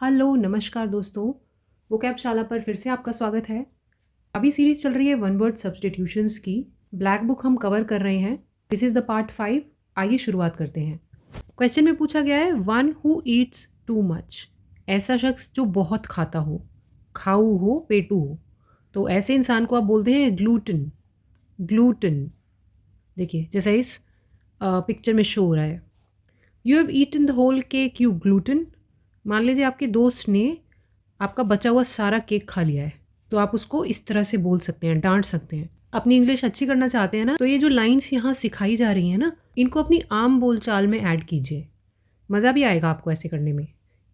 Hello नमस्कार दोस्तों, vocab शाला पर फिर से आपका स्वागत है। अभी सीरीज चल रही है वन वर्ड सब्स्टिट्यूशंस की। ब्लैक बुक हम कवर कर रहे हैं। This is the part 5। आइए शुरुआत करते हैं। क्वेश्चन में पूछा गया है one who Yeats too much. ऐसा शख्स जो बहुत खाता हो, खाऊ हो, पेटू हो। तो ऐसे इंसान को आप बोलते हैं ग्लूटन। ग्लूटन देखिए जैसा इस पिक्चर में शो हो रहा है। You have eaten the whole cake you glutton. मान लीजिए आपके दोस्त ने आपका बचा हुआ सारा केक खा लिया है, तो आप उसको इस तरह से बोल सकते हैं, डांट सकते हैं। अपनी इंग्लिश अच्छी करना चाहते हैं ना, तो ये जो लाइंस यहाँ सिखाई जा रही हैं ना, इनको अपनी आम बोलचाल में ऐड कीजिए। मज़ा भी आएगा आपको ऐसे करने में।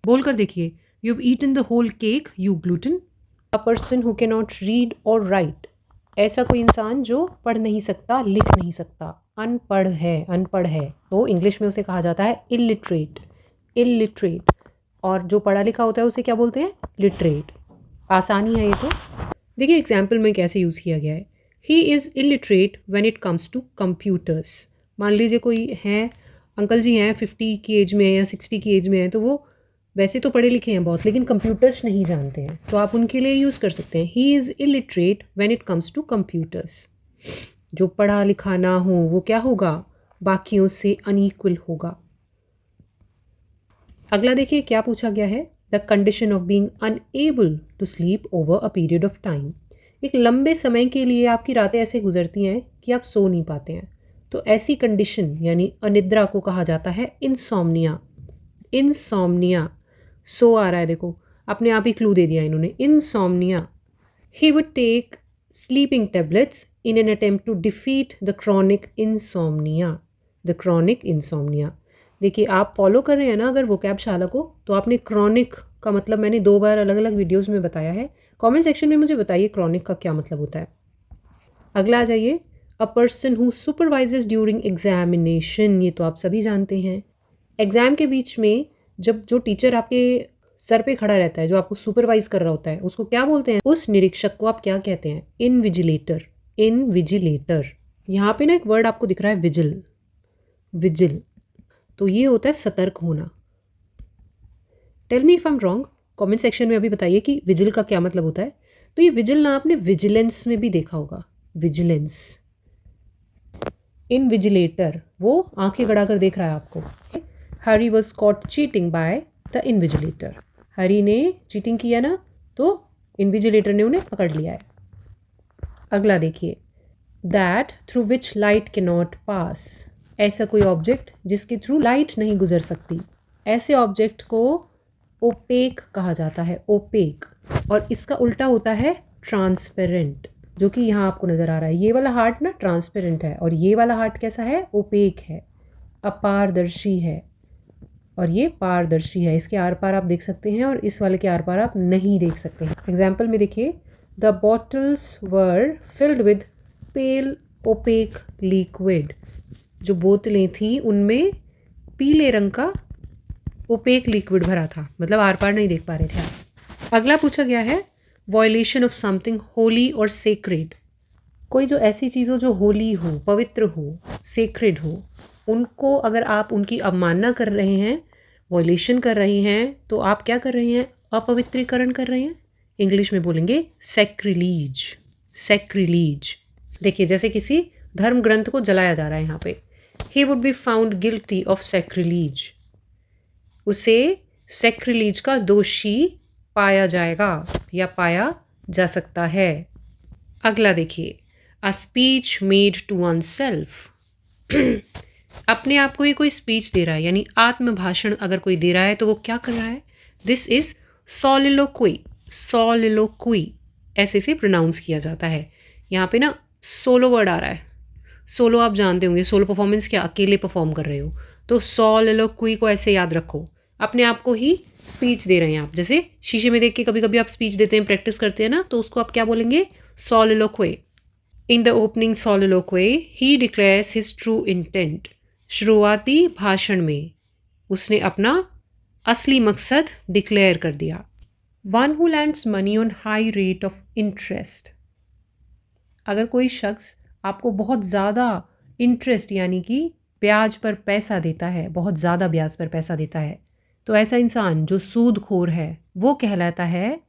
बोल कर देखिए, you have eaten the whole cake you glutton. A person who can not read or write. ऐसा कोई इंसान जो पढ़ नहीं सकता, लिख नहीं सकता, अनपढ़ है, अनपढ़ है। तो इंग्लिश में उसे कहा जाता है इलिटरेट। इलिटरेट। और जो पढ़ा लिखा होता है उसे क्या बोलते हैं? लिटरेट। आसानी है ये तो। देखिए एग्जाम्पल में कैसे यूज़ किया गया है। He is illiterate when it comes to computers. मान लीजिए कोई है, अंकल जी हैं 50 की एज में है या 60 की एज में है, तो वो वैसे तो पढ़े लिखे हैं बहुत, लेकिन कंप्यूटर्स नहीं जानते हैं, तो आप उनके लिए यूज़ कर सकते हैं he is illiterate when it comes to computers. जो पढ़ा लिखा ना हो वो क्या होगा? बाकियों से अनईक्वल होगा। अगला देखिए क्या पूछा गया है। The condition of being unable to sleep over a period of time. एक लंबे समय के लिए आपकी रातें ऐसे गुजरती हैं कि आप सो नहीं पाते हैं, तो ऐसी कंडीशन यानी अनिद्रा को कहा जाता है इंसोम्निया। इंसोम्निया। सो आ रहा है, देखो अपने आप ही क्लू दे दिया इन्होंने, insomnia. He would take sleeping tablets in an attempt to defeat the chronic insomnia. The chronic insomnia. देखिए आप फॉलो कर रहे हैं ना अगर वोकैब शाला को, तो आपने क्रॉनिक का मतलब मैंने 2 बार अलग अलग वीडियोस में बताया है। कमेंट सेक्शन में मुझे बताइए क्रॉनिक का क्या मतलब होता है। अगला आ जाइए। अ person who supervises during examination. ये तो आप सभी जानते हैं। एग्ज़ाम के बीच में जब जो टीचर आपके सर पे खड़ा रहता है, जो आपको सुपरवाइज कर रहा होता है, उसको क्या बोलते हैं? उस निरीक्षक को आप क्या कहते हैं? इनविजिलेटर। इनविजिलेटर। यहाँ पे ना एक वर्ड आपको दिख रहा है विजिल। विजिल। तो ये होता है सतर्क होना। Tell me if I am wrong. Comment section में अभी बताइए कि विजिल का क्या मतलब होता है। तो ये विजिल ना आपने विजिलेंस में भी देखा होगा। विजिलेंस। इनविजिलेटर वो आंखें गड़ा कर देख रहा है आपको। Hari was caught cheating by the invigilator. Hari ने चीटिंग किया ना, तो इनविजिलेटर ने उन्हें पकड़ लिया है। अगला देखिए। दैट थ्रू विच लाइट के नॉट पास। ऐसा कोई ऑब्जेक्ट जिसके थ्रू लाइट नहीं गुजर सकती, ऐसे ऑब्जेक्ट को ओपेक कहा जाता है। ओपेक। और इसका उल्टा होता है ट्रांसपेरेंट, जो कि यहाँ आपको नज़र आ रहा है। ये वाला हार्ट ना ट्रांसपेरेंट है, और ये वाला हार्ट कैसा है? ओपेक है, अपारदर्शी है। और ये पारदर्शी है, इसके आर पार आप देख सकते हैं और इस वाले के आर पार आप नहीं देख सकते हैं। एग्जाम्पल में देखिए। The bottles were filled with pale opaque liquid. जो बोतलें थी उनमें पीले रंग का ओपेक लिक्विड भरा था, मतलब आर पार नहीं देख पा रहे थे आप। अगला पूछा गया है वॉयलेशन ऑफ समथिंग होली और सेक्रेड। कोई जो ऐसी चीज़ हो जो होली हो, पवित्र हो, सेक्रेड हो, उनको अगर आप उनकी अवमानना कर रहे हैं, वॉयलेशन कर रहे हैं, तो आप क्या कर रहे हैं? अपवित्रीकरण कर रहे हैं। इंग्लिश में बोलेंगे सैक्रिलीज। सैक्रिलीज। देखिए जैसे किसी धर्म ग्रंथ को जलाया जा रहा है यहाँ पे। He would be found guilty of sacrilege. उसे सैक्रिलीज का दोषी पाया जाएगा या पाया जा सकता है। अगला देखिए। A speech made to oneself. अपने आप को ही कोई स्पीच दे रहा है, यानी आत्मभाषण अगर कोई दे रहा है तो वो क्या कर रहा है? This is सोलिलोक्वी। सोलिलोक्वी ऐसे से प्रोनाउंस किया जाता है। यहाँ पे ना सोलो वर्ड आ रहा है। सोलो आप जानते होंगे, सोलो परफॉर्मेंस क्या, अकेले परफॉर्म कर रहे हो। तो सोलिलोक्वी को ऐसे याद रखो, अपने आप को ही स्पीच दे रहे हैं आप। जैसे शीशे में देख के कभी कभी आप स्पीच देते हैं, प्रैक्टिस करते हैं ना, तो उसको आप क्या बोलेंगे? सोलिलोक्वी। In the opening soliloquy, he declares his true intent. शुरुआती भाषण में उसने अपना असली मकसद डिक्लेयर कर दिया। One who lends money on high rate of interest. अगर कोई शख्स आपको बहुत ज़्यादा इंटरेस्ट यानी कि ब्याज पर पैसा देता है, बहुत ज़्यादा ब्याज पर पैसा देता है, तो ऐसा इंसान जो सूदखोर है वो कहलाता है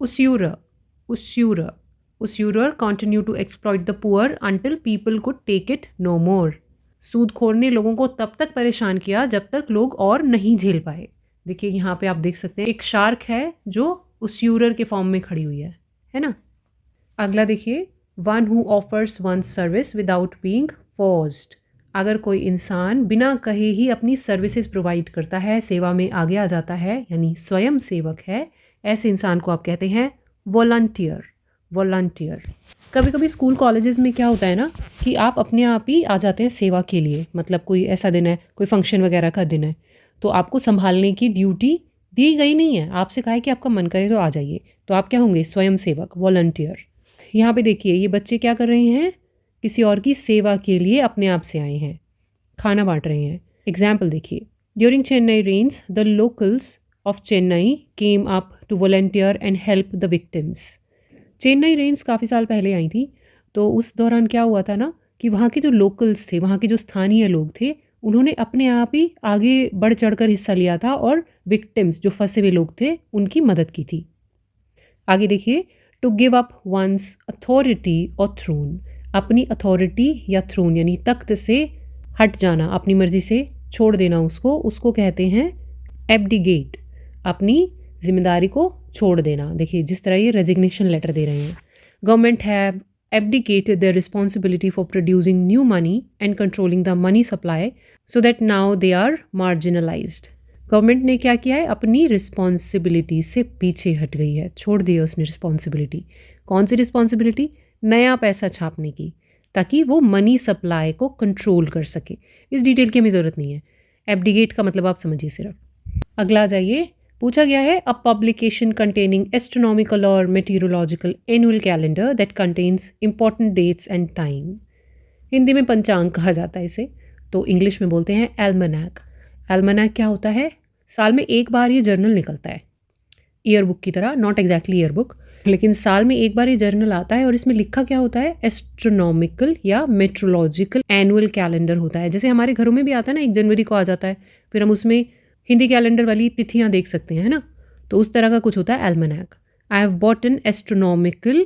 usurer. usurer. usurer continue to exploit the poor until people could take it no more. सूदखोर ने लोगों को तब तक परेशान किया जब तक लोग और नहीं झेल पाए। देखिए यहाँ पे आप देख सकते हैं एक शार्क है जो usurer के फॉर्म में खड़ी हुई है ना। अगला देखिए, one who offers one service without being forced. अगर कोई इंसान बिना कहे ही अपनी सर्विसेज प्रोवाइड करता है, सेवा में आगे आ जाता है, यानी स्वयं सेवक है, ऐसे इंसान को आप कहते हैं वॉलंटियर। वॉलंटियर। कभी कभी स्कूल कॉलेजेस में क्या होता है ना कि आप अपने आप ही आ जाते हैं सेवा के लिए, मतलब कोई ऐसा दिन है, कोई फंक्शन वगैरह का दिन है, तो आपको संभालने की ड्यूटी दी गई नहीं है, आपसे कहा है कि आपका मन करे तो आ जाइए, तो आप क्या होंगे? स्वयं सेवक, वॉलंटियर। यहाँ पे देखिए ये बच्चे क्या कर रहे हैं, किसी और की सेवा के लिए अपने आप से आए हैं, खाना बांट रहे हैं। एग्जाम्पल देखिए, during Chennai rains the locals of Chennai came up to volunteer and help the victims. Chennai rains काफ़ी साल पहले आई थी, तो उस दौरान क्या हुआ था ना कि वहाँ के जो लोकल्स थे, वहाँ के जो स्थानीय लोग थे, उन्होंने अपने आप ही आगे बढ़ चढ़कर हिस्सा लिया था और विक्टिम्स जो फंसे हुए लोग थे उनकी मदद की थी। आगे देखिए, to give up one's authority or throne. अपनी अथॉरिटी या थ्रोन यानी तख्त से हट जाना, अपनी मर्जी से छोड़ देना उसको कहते हैं एब्डिगेट। अपनी जिम्मेदारी को छोड़ देना। देखिए जिस तरह ये रेजिग्नेशन लेटर दे रहे हैं। Government have abdicated their responsibility for producing new money and controlling the money supply so that now they are marginalized. Government ने क्या किया है, अपनी रिस्पॉन्सिबिलिटी से पीछे हट गई है, छोड़ दी है उसने रिस्पॉन्सिबिलिटी। कौन सी रिस्पॉन्सिबिलिटी? नया पैसा छापने की, ताकि वो मनी सप्लाई को कंट्रोल कर सके। इस डिटेल की हमें ज़रूरत नहीं है, एब्डिगेट का मतलब आप समझिए सिर्फ। अगला जाइए, पूछा गया है अ पब्लिकेशन कंटेनिंग एस्ट्रोनॉमिकल और meteorological annual calendar that contains important dates and time. Hindi में पंचांग कहा जाता है इसे, तो इंग्लिश में बोलते हैं एल्मनैक। एल्मनैक क्या होता है? साल में एक बार ये जर्नल निकलता है, ईयर बुक की तरह, नॉट एग्जैक्टली ईयर बुक, लेकिन साल में एक बार ये जर्नल आता है और इसमें लिखा क्या होता है? एस्ट्रोनॉमिकल या मेट्रोलॉजिकल एनुअल कैलेंडर होता है। जैसे हमारे घरों में भी आता है ना, 1 जनवरी को आ जाता है, फिर हम उसमें हिंदी कैलेंडर वाली तिथियां देख सकते हैं, है ना। तो उस तरह का कुछ होता है almanac. I have bought an astronomical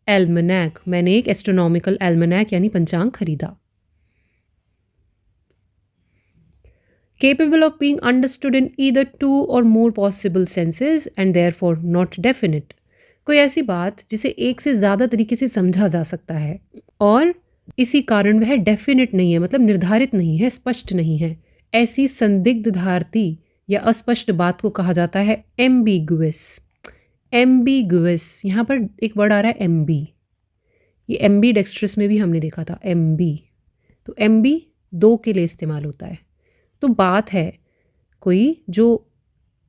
almanac. मैंने एक एस्ट्रोनॉमिकल एल्मनैक यानी पंचांग खरीदा। Capable of being understood in either 2 or more possible senses and therefore not definite। कोई ऐसी बात जिसे एक से ज़्यादा तरीके से समझा जा सकता है और इसी कारण वह डेफिनेट नहीं है, मतलब निर्धारित नहीं है, स्पष्ट नहीं है। ऐसी संदिग्ध धारती या अस्पष्ट बात को कहा जाता है एम्बिगुअस। एम्बिगुअस, यहाँ पर एक वर्ड आ रहा है एम्बी, ये एम्बी डेक्स्ट्रस में भी हमने देखा था एम्बी। तो एम्बी 2 के लिए इस्तेमाल होता है। तो बात है कोई जो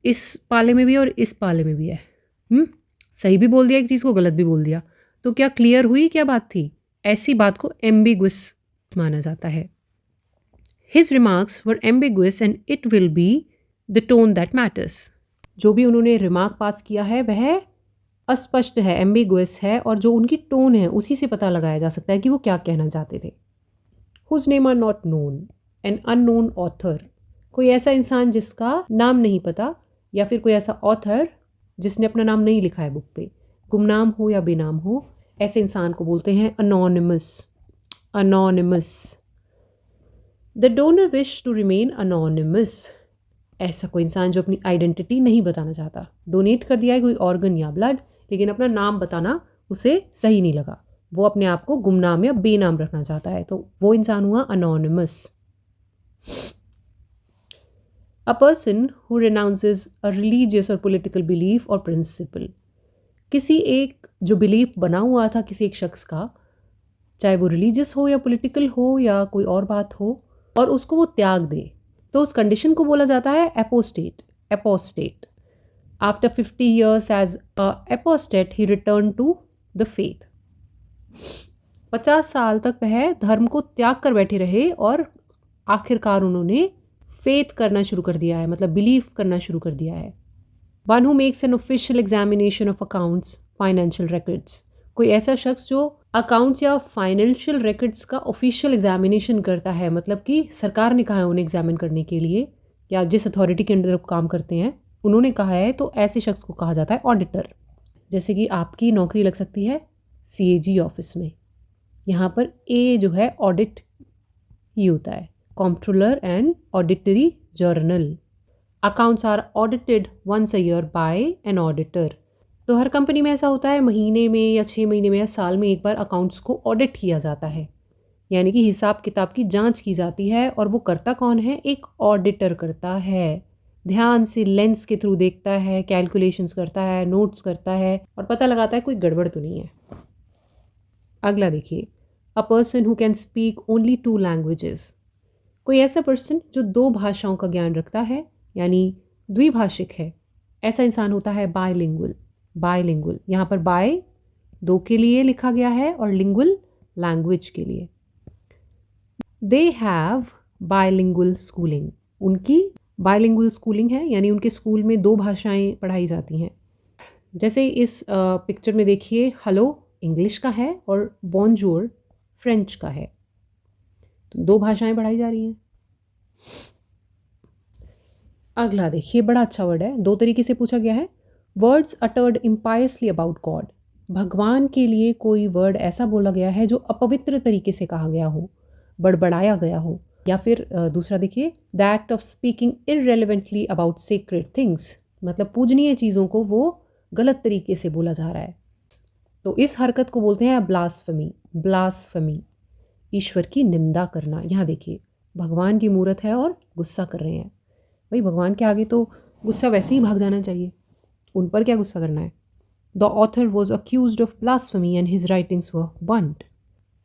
इस पाले में भी है और इस पाले में भी है, सही भी बोल दिया एक चीज़ को, गलत भी बोल दिया, तो क्या क्लियर हुई क्या बात थी? ऐसी बात को एम्बिगुअस माना जाता है। His remarks were ambiguous and it will be the tone that matters। जो भी उन्होंने रिमार्क पास किया है वह अस्पष्ट है, एम्बिगुअस है, और जो उनकी टोन है उसी से पता लगाया जा सकता है कि वो क्या कहना चाहते थे। Whose name are not known, an unknown author। कोई ऐसा इंसान जिसका नाम नहीं पता, या फिर कोई ऐसा ऑथर जिसने अपना नाम नहीं लिखा है बुक पे, गुमनाम हो या बेनाम हो, ऐसे इंसान को बोलते हैं anonymous. Anonymous. The donor wish to remain anonymous. ऐसा कोई इंसान जो अपनी आइडेंटिटी नहीं बताना चाहता। डोनेट कर दिया है कोई ऑर्गन या ब्लड, लेकिन अपना नाम बताना उसे सही नहीं लगा, वो अपने आप को गुमनाम या बेनाम रखना चाहता है, तो वो इंसान हुआ anonymous. A person who renounces a religious or political belief or principle। किसी एक जो बिलीफ बना हुआ था किसी एक शख्स का, चाहे वो रिलीजियस हो या पॉलिटिकल हो या कोई और बात हो, और उसको वो त्याग दे, तो उस कंडीशन को बोला जाता है apostate. Apostate. After 50 years as a apostate he return to the faith. 50 साल तक वह धर्म को त्याग कर बैठे रहे और आखिरकार उन्होंने फेथ करना शुरू कर दिया है, मतलब बिलीव करना शुरू कर दिया है। One who makes an official examination of accounts, financial records. कोई ऐसा शख्स जो अकाउंट्स या फाइनेंशियल रिकॉर्ड्स का ऑफिशियल एग्जामिनेशन करता है, मतलब कि सरकार ने कहा है उन्हें एग्जामिन करने के लिए, या जिस अथॉरिटी के अंडर आप काम करते हैं उन्होंने कहा है, तो ऐसे शख्स को कहा जाता है ऑडिटर। जैसे कि आपकी नौकरी लग सकती है CAG ऑफिस में, यहाँ पर ए जो है ऑडिट ही होता है, controller and auditory general. Accounts are audited once a year by an auditor. तो हर कंपनी में ऐसा होता है, महीने में या 6 महीने में या साल में एक बार अकाउंट्स को ऑडिट किया जाता है, यानी कि हिसाब किताब की जांच की जाती है। और वो करता कौन है? एक ऑडिटर करता है। ध्यान से लेंस के थ्रू देखता है, कैलकुलेशंस करता है, नोट्स करता है और पता लगाता है कोई गड़बड़ तो नहीं है। अगला देखिए, a person who can speak only 2 languages. कोई ऐसा पर्सन जो 2 भाषाओं का ज्ञान रखता है, यानी द्विभाषिक है, ऐसा इंसान होता है बायलिंगुअल। बायलिंगुअल, यहाँ पर बाय 2 के लिए लिखा गया है और लिंगुअल लैंग्वेज के लिए। They have bilingual schooling. उनकी बायलिंगुअल स्कूलिंग है, यानी उनके स्कूल में 2 भाषाएं पढ़ाई जाती हैं। जैसे इस पिक्चर में देखिए, हेलो इंग्लिश का है और बॉन्जोर फ्रेंच का है, तो 2 भाषाएं पढ़ाई जा रही हैं। अगला देखिए, बड़ा अच्छा वर्ड है, 2 तरीके से पूछा गया है। Words uttered impiously about God. भगवान के लिए कोई वर्ड ऐसा बोला गया है जो अपवित्र तरीके से कहा गया हो, बड़बड़ाया गया हो। या फिर दूसरा देखिए, the act of speaking irrelevantly about secret things. मतलब पूजनीय चीज़ों को वो गलत तरीके से बोला जा रहा है, तो इस हरकत को बोलते हैं ब्लास्फेमी। ब्लास्फेमी, ईश्वर की निंदा करना। यहाँ देखिए, भगवान की मूरत है और गुस्सा कर रहे हैं। भाई भगवान के आगे तो गुस्सा वैसे ही भाग जाना चाहिए, उन पर क्या गुस्सा करना है। The author was accused of blasphemy and his writings were burned.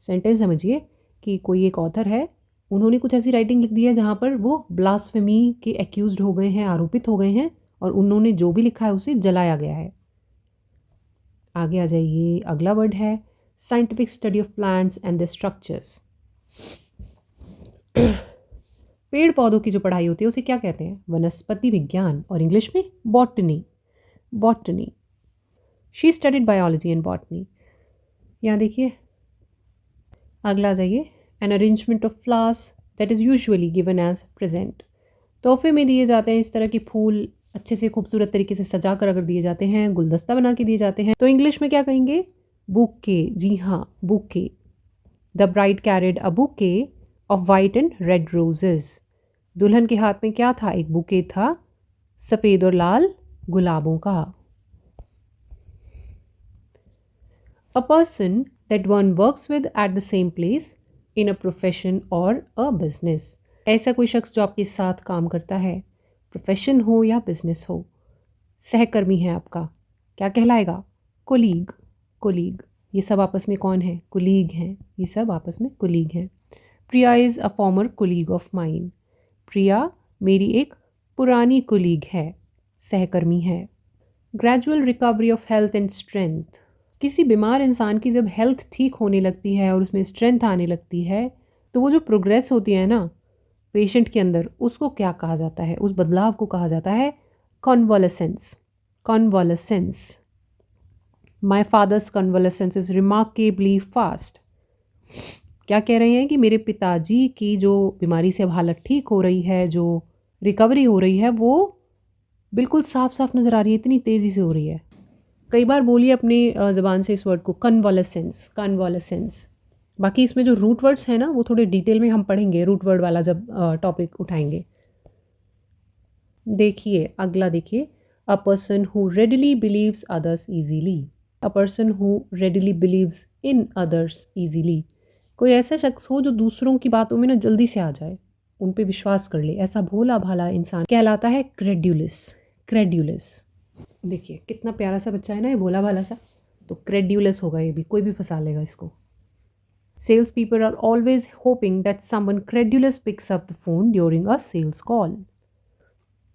Sentence समझिए कि कोई एक ऑथर है, उन्होंने कुछ ऐसी राइटिंग लिख दी है जहाँ पर वो ब्लास्फेमी के एक्यूज्ड हो गए हैं, आरोपित हो गए हैं, और उन्होंने जो भी लिखा है उसे जलाया गया है। आगे आ जाइए, अगला वर्ड है scientific study of plants and the structures. पेड़ पौधों की जो पढ़ाई होती है उसे क्या कहते हैं? वनस्पति विज्ञान, और इंग्लिश में botany. Botany. She studied biology and botany. यहाँ देखिए, अगला जाइए, an arrangement of flowers that is usually given as present. तोहफे में दिए जाते हैं इस तरह के फूल, अच्छे से खूबसूरत तरीके से सजा कर अगर दिए जाते हैं, गुलदस्ता बना के दिए जाते हैं, तो इंग्लिश में क्या कहेंगे? बुके। जी हाँ, bouquet. The bride carried a bouquet of white and red roses. दुल्हन के हाथ में क्या था? एक बुके था, सफ़ेद और लाल गुलाबों का। A person that one works with at the same place in a profession और अ बिजनेस। ऐसा कोई शख्स जो आपके साथ काम करता है, प्रोफेशन हो या बिजनेस हो, सहकर्मी है आपका, क्या कहलाएगा? कोलीग। कोलीग, ये सब आपस में कौन है? कोलीग हैं, ये सब आपस में कोलीग हैं। Priya is a former colleague of mine. Priya मेरी एक पुरानी कोलीग है, सहकर्मी है। Gradual recovery of health and strength. किसी बीमार इंसान की जब हेल्थ ठीक होने लगती है और उसमें स्ट्रेंथ आने लगती है, तो वो जो प्रोग्रेस होती है ना पेशेंट के अंदर, उसको क्या कहा जाता है? उस बदलाव को कहा जाता है convalescence. Convalescence. My father's convalescence is remarkably fast. क्या कह रहे हैं कि मेरे पिताजी की जो बीमारी से अब हालत ठीक हो रही है, जो रिकवरी हो रही है, वो बिल्कुल साफ साफ नज़र आ रही है, इतनी तेज़ी से हो रही है। कई बार बोलिए अपनी ज़बान से इस वर्ड को, कन्वॉलेसेंस। कन्वॉलेसेंस। बाकी इसमें जो रूट वर्ड्स हैं ना, वो थोड़े डिटेल में हम पढ़ेंगे रूट वर्ड वाला जब टॉपिक उठाएंगे। देखिए अगला, देखिए, a person who readily believes others easily. A person who readily believes in others easily. कोई ऐसा शख्स हो जो दूसरों की बातों में ना जल्दी से आ जाए, उन पे विश्वास कर ले, ऐसा भोला भाला इंसान कहलाता है क्रेड्यूलस। क्रेड्यूलस। देखिए कितना प्यारा सा बच्चा है ना ये, भोला भाला सा, तो क्रेड्यूलस होगा ये भी, कोई भी फंसा लेगा इसको। Sales people are always hoping that someone credulous picks up the phone during a sales call.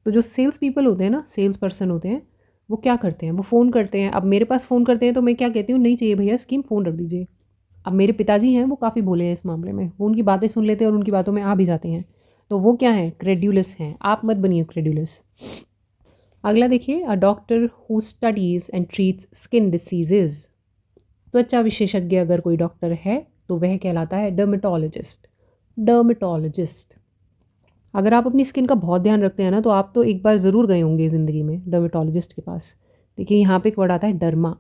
तो जो सेल्स पीपल होते हैं ना, सेल्स पर्सन होते हैं, वो क्या करते हैं? वो फ़ोन करते हैं। अब मेरे पास फ़ोन करते हैं तो मैं क्या कहती हूँ, नहीं चाहिए भैया स्कीम, फ़ोन रख दीजिए। अब मेरे पिताजी हैं, वो काफ़ी भोले हैं इस मामले में, वो उनकी बातें सुन लेते हैं और उनकी बातों में आ भी जाते हैं, तो वो क्या है? क्रेड्यूलस हैं। आप मत बनिए क्रेड्यूलस। अगला देखिए, a doctor who studies and treats skin diseases. त्वचा विशेषज्ञ अगर कोई डॉक्टर है तो वह कहलाता है डर्मेटोलॉजिस्ट। डर्मेटोलॉजिस्ट। अगर आप अपनी स्किन का बहुत ध्यान रखते हैं ना तो आप तो एक बार ज़रूर गए होंगे ज़िंदगी में डर्मेटोलॉजिस्ट के पास। देखिए यहाँ पे एक वर्ड आता है डर्मा।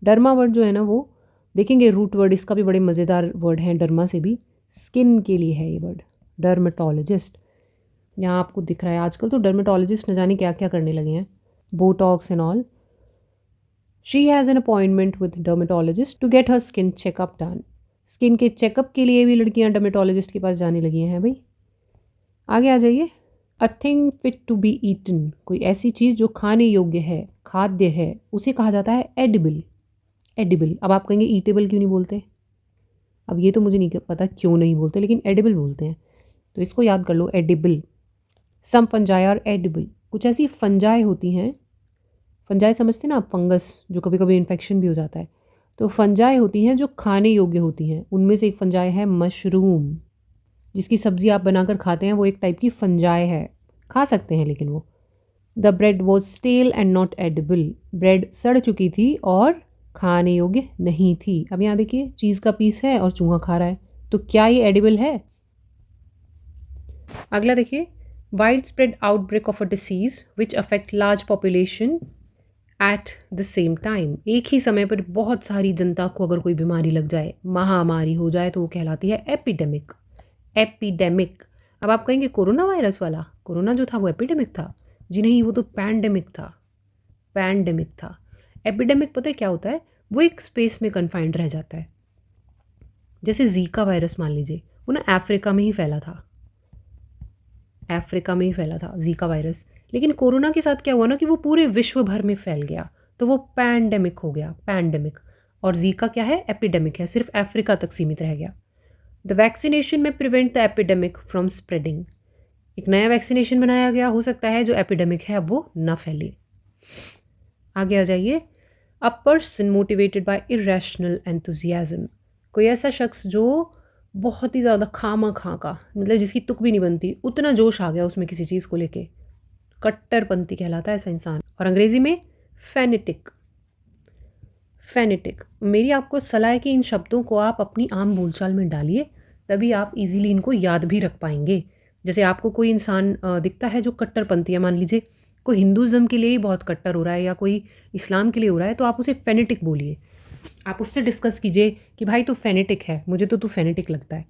डर्मा वर्ड जो है ना वो देखेंगे रूट वर्ड, इसका भी बड़े मज़ेदार वर्ड है डर्मा से भी। स्किन के लिए है ये वर्ड डर्मेटोलॉजिस्ट। यहाँ आपको दिख रहा है आजकल तो डर्मेटोलॉजिस्ट न जाने क्या क्या करने लगे हैं, botox and all. She has an appointment with dermatologist to get her skin checkup done. Skin के चेकअप के लिए भी लड़कियाँ डर्मेटोलॉजिस्ट के पास जाने लगी हैं भाई। आगे आ जाइए। A thing fit to be eaten, कोई ऐसी चीज़ जो खाने योग्य है, खाद्य है, उसे कहा जाता है एडिबल। एडिबल। अब आप कहेंगे ईटेबल क्यों नहीं बोलते? अब ये तो मुझे नहीं पता क्यों नहीं बोलते, लेकिन एडिबल बोलते हैं, तो इसको याद कर लो, edible. Some fungi are edible. कुछ ऐसी फंजाई होती हैं, फंजाई समझते ना आप, फंगस जो कभी कभी इन्फेक्शन भी हो जाता है, तो फंजाई होती हैं जो खाने योग्य होती हैं। उनमें से एक फंजाई है मशरूम, जिसकी सब्ज़ी आप बनाकर खाते हैं, वो एक टाइप की फंजाई है, खा सकते हैं लेकिन वो। The bread was stele and not edible. Bread सड़ चुकी थी और खाने योग्य नहीं थी। अब यहाँ देखिए चीज़ का पीस है और चूहा खा रहा है, तो क्या ये एडिबल है? अगला देखिए। Wide spread outbreak of a disease which affect large population at the same time. एक ही समय पर बहुत सारी जनता को अगर कोई बीमारी लग जाए, महामारी हो जाए, तो वो कहलाती है एपिडेमिक। एपिडेमिक। अब आप कहेंगे कोरोना वायरस वाला, कोरोना जो था वो एपिडेमिक था? जी नहीं, वो तो पैंडेमिक था। पैंडेमिक था। एपिडेमिक पता है क्या होता है? वो एक स्पेस में कन्फाइंड रह जाता है। जैसे जीका वायरस मान लीजिए, वो ना अफ्रीका में ही फैला था, अफ्रीका में ही फैला था जीका वायरस। लेकिन कोरोना के साथ क्या हुआ ना कि वो पूरे विश्व भर में फैल गया, तो वो पैंडेमिक हो गया, पैंडेमिक। और जीका क्या है? एपिडेमिक है, सिर्फ अफ्रीका तक सीमित रह गया। द वैक्सीनेशन में prevent the epidemic from spreading. एक नया वैक्सीनेशन बनाया गया, हो सकता है जो एपिडेमिक है अब वो ना फैले। आगे आ जाइए। A person motivated by irrational enthusiasm. कोई ऐसा शख्स जो बहुत ही ज़्यादा खामा खां का, मतलब जिसकी तुक भी नहीं बनती, उतना जोश आ गया उसमें किसी चीज़ को लेके, कट्टरपंथी कहलाता है ऐसा इंसान। और अंग्रेज़ी में फेनेटिक। फेनेटिक। मेरी आपको सलाह है कि इन शब्दों को आप अपनी आम बोलचाल में डालिए, तभी आप इजीली इनको याद भी रख पाएंगे। जैसे आपको कोई इंसान दिखता है जो कट्टरपंथी है, मान लीजिए कोई हिंदुज़म के लिए ही बहुत कट्टर हो रहा है या कोई इस्लाम के लिए हो रहा है, तो आप उसे फेनेटिक बोलिए। आप उससे डिस्कस कीजिए कि भाई तू फेनेटिक है, मुझे तो तू फेनेटिक लगता है।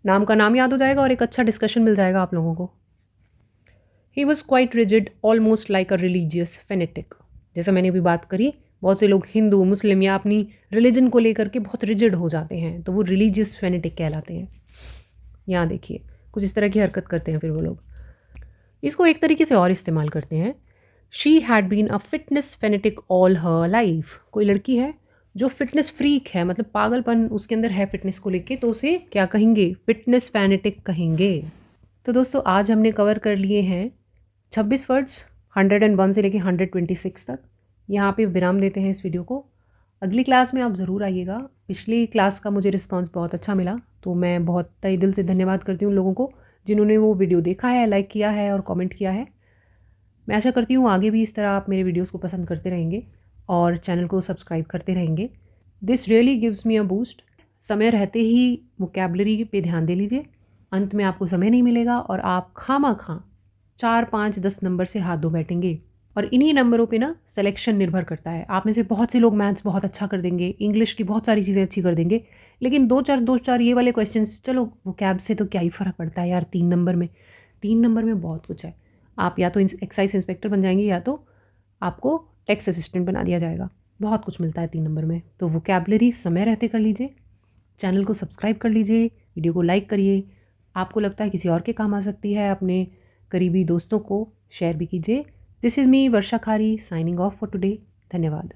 नाम का नाम याद हो जाएगा और एक अच्छा डिस्कशन मिल जाएगा आप लोगों को। He was quite rigid almost like a religious phonetic. जैसा मैंने अभी बात करी, बहुत से लोग हिंदू मुस्लिम या अपनी रिलीजन को लेकर के बहुत रिजिड हो जाते हैं, तो वो रिलीजियस फेनेटिक कहलाते हैं। यहाँ देखिए कुछ इस तरह की हरकत करते हैं फिर वो लोग। इसको एक तरीके से और इस्तेमाल करते हैं। She had been a fitness fanatic all her life. कोई लड़की है जो फिटनेस फ्रीक है, मतलब पागलपन उसके अंदर है फिटनेस को लेके, तो उसे क्या कहेंगे? फिटनेस फेनेटिक कहेंगे। तो दोस्तों आज हमने कवर कर लिए हैं 26 वर्ड्स, 101 से लेके 126 तक। यहाँ पे विराम देते हैं इस वीडियो को। अगली क्लास में आप ज़रूर आइएगा। पिछली क्लास का मुझे रिस्पांस बहुत अच्छा मिला, तो मैं बहुत तहे दिल से धन्यवाद करती हूँ लोगों को जिन्होंने वो वीडियो देखा है, लाइक किया है और कमेंट किया है। मैं आशा करती हूँ आगे भी इस तरह आप मेरे वीडियोस को पसंद करते रहेंगे और चैनल को सब्सक्राइब करते रहेंगे। This really gives me a boost. समय रहते ही वोकैबुलरी पे ध्यान दे लीजिए, अंत में आपको समय नहीं मिलेगा और आप खामा 4, 5, 10 नंबर से हाथ धो बैठेंगे। और इन्हीं नंबरों पे ना सिलेक्शन निर्भर करता है। आप में से बहुत से लोग मैथ्स बहुत अच्छा कर देंगे, इंग्लिश की बहुत सारी चीज़ें अच्छी कर देंगे, लेकिन 2-4 ये वाले क्वेश्चन, चलो वो कैब से तो क्या ही फ़र्क पड़ता है यार। 3 नंबर में बहुत कुछ है। आप या तो एक्साइज इंस्पेक्टर बन जाएंगे या तो आपको टैक्स असिस्टेंट बना दिया जाएगा। बहुत कुछ मिलता है 3 नंबर में। तो वोकैबुलरी समय रहते कर लीजिए, चैनल को सब्सक्राइब कर लीजिए, वीडियो को लाइक करिए। आपको लगता है किसी और के काम आ सकती है, अपने करीबी दोस्तों को शेयर भी कीजिए। This is me Varsha Khari signing off for today. धन्यवाद।